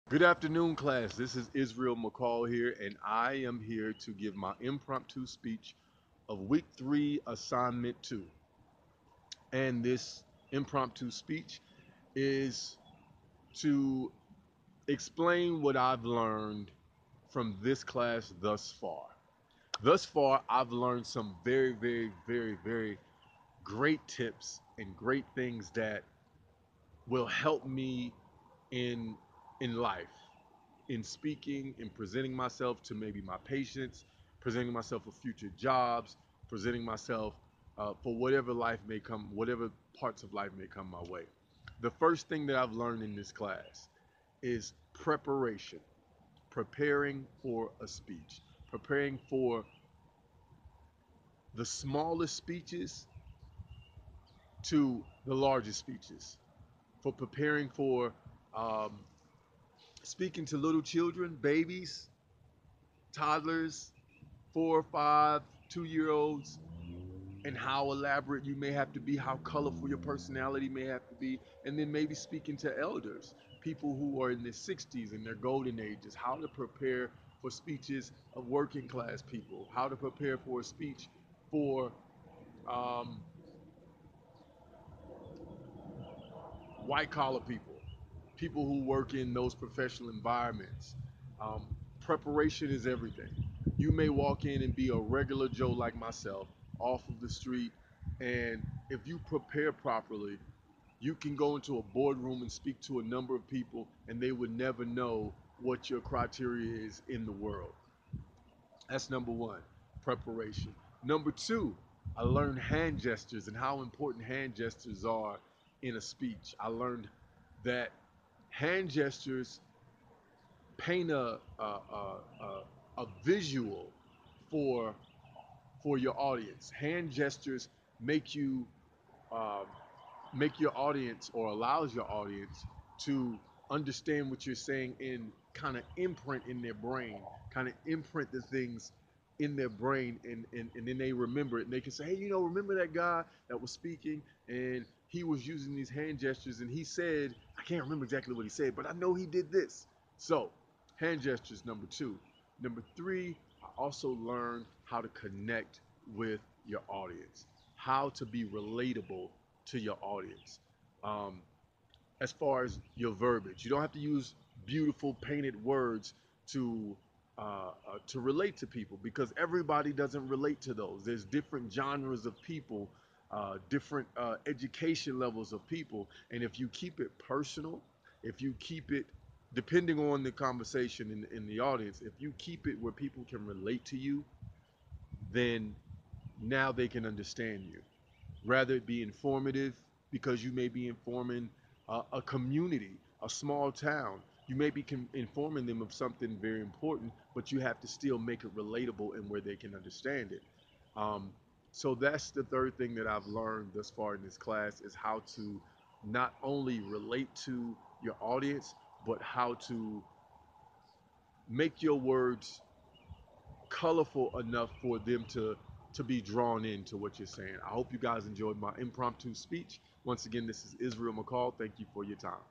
Good afternoon, class. This is Israel McCall here, and I am here to give my impromptu speech of week 3, assignment 2. And this impromptu speech is to explain what I've learned from this class thus far. Thus far, I've learned some very, very, very, very great tips and great things that will help me in life, in speaking, in presenting myself to maybe my patients, presenting myself for future jobs, presenting myself for whatever life may come, whatever parts of life may come my way. The first thing that I've learned in this class is preparation, preparing for a speech, preparing for the smallest speeches to the largest speeches, for preparing for um, speaking to little children, babies, toddlers, 4, 5, 2 year olds, and how elaborate you may have to be, how colorful your personality may have to be, and then maybe speaking to elders, people who are in their 60s and their golden ages, how to prepare for speeches of working class people, how to prepare for a speech for um, white collar people, people who work in those professional environments. Um, Preparation is everything. You may walk in and be a regular Joe like myself off of the street, and if you prepare properly, you can go into a boardroom and speak to a number of people, and they would never know what your criteria is in the world. That's number one, preparation. Number two, I learned hand gestures and how important hand gestures are in a speech. I learned that hand gestures paint a visual for your audience. Hand gestures make you um, make your audience, or allows your audience to understand what you're saying and kind of imprint in their brain, kind of imprint the things in their brain, and then they remember it, and they can say, hey, remember that guy that was speaking and he was using these hand gestures and he said, I can't remember exactly what he said, but I know he did this. So hand gestures, number two. Number three, I also learned how to connect with your audience, how to be relatable to your audience. Um, as far as your verbiage, you don't have to use beautiful painted words to to relate to people, because everybody doesn't relate to those. There's different genres of people, different education levels of people, and if you keep it personal, if you keep it, depending on the conversation in the audience, if you keep it where people can relate to you, then now they can understand you. Rather it be informative, because you may be informing a community, a small town. You may be informing them of something very important, but you have to still make it relatable and where they can understand it. Um, so that's the third thing that I've learned thus far in this class, is how to not only relate to your audience, but how to make your words colorful enough for them to be drawn into what you're saying. I hope you guys enjoyed my impromptu speech. Once again, this is Israel McCall. Thank you for your time.